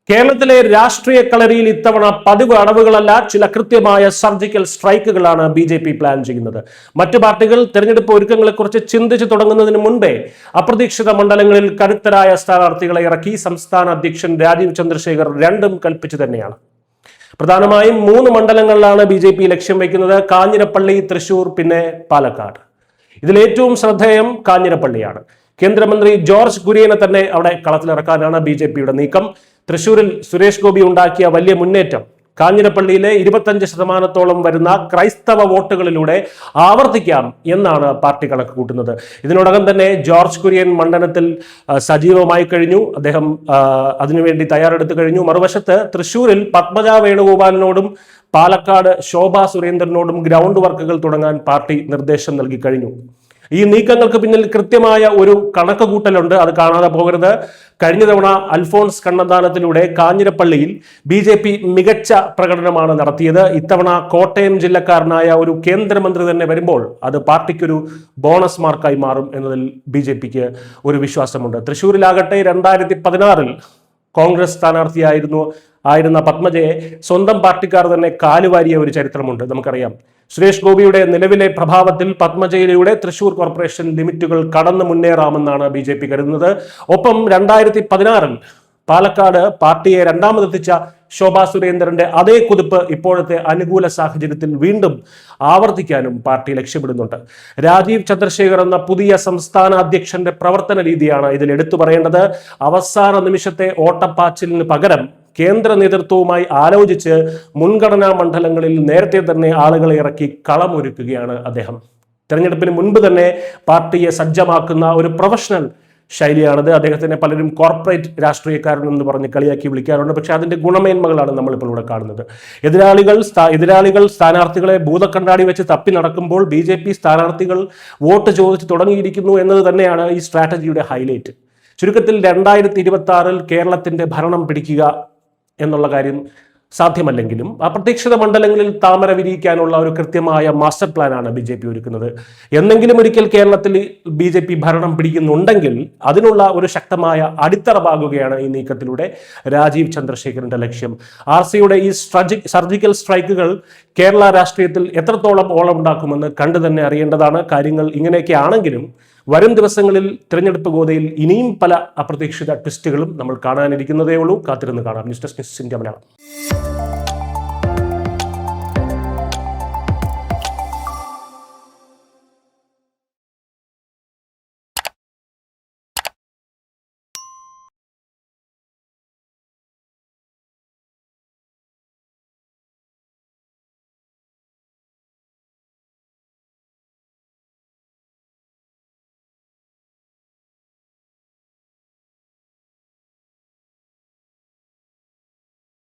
കേരളത്തിലെ രാഷ്ട്രീയ കളരിയിൽ ഇത്തവണ പതിവ് അടവുകളല്ല, ചില കൃത്യമായ സർജിക്കൽ സ്ട്രൈക്കുകളാണ് BJP പ്ലാൻ ചെയ്യുന്നത്. മറ്റു പാർട്ടികൾ തെരഞ്ഞെടുപ്പ് ഒരുക്കങ്ങളെക്കുറിച്ച് ചിന്തിച്ചു തുടങ്ങുന്നതിന് മുൻപേ അപ്രതീക്ഷിത മണ്ഡലങ്ങളിൽ കരുത്തരായ സ്ഥാനാർത്ഥികളെ ഇറക്കി സംസ്ഥാന അധ്യക്ഷൻ രാജീവ് ചന്ദ്രശേഖർ രണ്ടും കൽപ്പിച്ചു തന്നെയാണ്. പ്രധാനമായും 3 മണ്ഡലങ്ങളിലാണ് BJP ലക്ഷ്യം വയ്ക്കുന്നത്: കാഞ്ഞിരപ്പള്ളി, തൃശൂർ, പിന്നെ പാലക്കാട്. ഇതിലേറ്റവും ശ്രദ്ധേയം കാഞ്ഞിരപ്പള്ളിയാണ്. കേന്ദ്രമന്ത്രി ജോർജ് കുര്യനെ തന്നെ അവിടെ കളത്തിലിറക്കാനാണ് BJPയുടെ നീക്കം. തൃശൂരിൽ സുരേഷ് ഗോപി ഉണ്ടാക്കിയ വലിയ മുന്നേറ്റം കാഞ്ഞിരപ്പള്ളിയിലെ 25% വരുന്ന ക്രൈസ്തവ വോട്ടുകളിലൂടെ ആവർത്തിക്കാം എന്നാണ് പാർട്ടി കണക്ക് കൂട്ടുന്നത്. ഇതിനോടകം തന്നെ ജോർജ് കുര്യൻ മണ്ഡലത്തിൽ സജീവമായി കഴിഞ്ഞു. അദ്ദേഹം അതിനുവേണ്ടി തയ്യാറെടുത്തു കഴിഞ്ഞു. മറുവശത്ത് തൃശൂരിൽ പത്മജ വേണുഗോപാലിനോടും പാലക്കാട് ശോഭാ സുരേന്ദ്രനോടും ഗ്രൗണ്ട് വർക്കുകൾ തുടങ്ങാൻ പാർട്ടി നിർദ്ദേശം നൽകി കഴിഞ്ഞു. ഈ നീക്കങ്ങൾക്ക് പിന്നിൽ കൃത്യമായ ഒരു കണക്ക് കൂട്ടലുണ്ട്, അത് കാണാതെ പോകരുത്. കഴിഞ്ഞ തവണ അൽഫോൺസ് കണ്ണന്താനത്തിലൂടെ കാഞ്ഞിരപ്പള്ളിയിൽ BJP മികച്ച പ്രകടനമാണ് നടത്തിയത്. ഇത്തവണ കോട്ടയം ജില്ലക്കാരനായ ഒരു കേന്ദ്രമന്ത്രി തന്നെ വരുമ്പോൾ അത് പാർട്ടിക്കൊരു ബോണസ് മാർക്കായി മാറും എന്നതിൽ BJPക്ക് ഒരു വിശ്വാസമുണ്ട്. തൃശ്ശൂരിലാകട്ടെ 2016 കോൺഗ്രസ് സ്ഥാനാർത്ഥിയായിരുന്ന പത്മജയെ സ്വന്തം പാർട്ടിക്കാർ തന്നെ കാലുവാരിയ ഒരു ചരിത്രമുണ്ട്, നമുക്കറിയാം. സുരേഷ് ഗോപിയുടെ നിലവിലെ പ്രഭാവത്തിൽ പത്മജയിലൂടെ തൃശൂർ കോർപ്പറേഷൻ ലിമിറ്റുകൾ കടന്നു മുന്നേറാമെന്നാണ് BJP കരുതുന്നത്. ഒപ്പം 2016 പാലക്കാട് പാർട്ടിയെ രണ്ടാമതെത്തിച്ച ശോഭാ സുരേന്ദ്രന്റെ അതേ കുതിപ്പ് ഇപ്പോഴത്തെ അനുകൂല സാഹചര്യത്തിൽ വീണ്ടും ആവർത്തിക്കാനും പാർട്ടി ലക്ഷ്യമിടുന്നുണ്ട്. രാജീവ് ചന്ദ്രശേഖർ എന്ന പുതിയ സംസ്ഥാന അധ്യക്ഷന്റെ പ്രവർത്തന രീതിയാണ് ഇതിൽ എടുത്തു പറയേണ്ടത്. അവസാന നിമിഷത്തെ ഓട്ടപ്പാച്ചിലിന് പകരം കേന്ദ്ര നേതൃത്വവുമായി ആലോചിച്ച് മുൻഗണനാ മണ്ഡലങ്ങളിൽ നേരത്തെ തന്നെ ആളുകളെ ഇറക്കി കളമൊരുക്കുകയാണ് അദ്ദേഹം. തെരഞ്ഞെടുപ്പിന് മുൻപ് തന്നെ പാർട്ടിയെ സജ്ജമാക്കുന്ന ഒരു പ്രൊഫഷണൽ ശൈലിയാണത്. അദ്ദേഹത്തിനെ പലരും കോർപ്പറേറ്റ് രാഷ്ട്രീയക്കാരൻ എന്ന് പറഞ്ഞ് കളിയാക്കി വിളിക്കാറുണ്ട്. പക്ഷെ അതിന്റെ ഗുണമേന്മകളാണ് നമ്മളിപ്പോൾ ഇവിടെ കാണുന്നത്. എതിരാളികൾ സ്ഥാനാർത്ഥികളെ ഭൂതക്കണ്ണാടി വെച്ച് തപ്പി നടക്കുമ്പോൾ BJP സ്ഥാനാർത്ഥികൾ വോട്ട് ചോദിച്ചു തുടങ്ങിയിരിക്കുന്നു എന്നത് തന്നെയാണ് ഈ സ്ട്രാറ്റജിയുടെ ഹൈലൈറ്റ്. ചുരുക്കത്തിൽ 2026 കേരളത്തിന്റെ ഭരണം പിടിക്കുക എന്നുള്ള കാര്യം സാധ്യമല്ലെങ്കിലും അപ്രതീക്ഷിത മണ്ഡലങ്ങളിൽ താമര വിരിയിക്കാനുള്ള ഒരു കൃത്യമായ മാസ്റ്റർ പ്ലാനാണ് BJP ഒരുക്കുന്നത്. എന്നെങ്കിലും ഒരിക്കൽ കേരളത്തിൽ BJP ഭരണം പിടിക്കുന്നുണ്ടെങ്കിൽ അതിനുള്ള ഒരു ശക്തമായ അടിത്തറ പാകുകയാണ് ഈ നീക്കത്തിലൂടെ രാജീവ് ചന്ദ്രശേഖരന്റെ ലക്ഷ്യം. RCയുടെ ഈ സർജിക്കൽ സ്ട്രൈക്കുകൾ കേരള രാഷ്ട്രീയത്തിൽ എത്രത്തോളം ഓളമുണ്ടാക്കുമെന്ന് കണ്ടു തന്നെ അറിയേണ്ടതാണ്. കാര്യങ്ങൾ ഇങ്ങനെയൊക്കെ ആണെങ്കിലും വരും ദിവസങ്ങളിൽ തിരഞ്ഞെടുപ്പ് ഗോതയിൽ ഇനിയും പല അപ്രതീക്ഷിത ട്വിസ്റ്റുകളും നമ്മൾ കാണാനിരിക്കുന്നതേ ഉള്ളൂ. കാത്തിരുന്ന് കാണാം. News desk India Malayalam.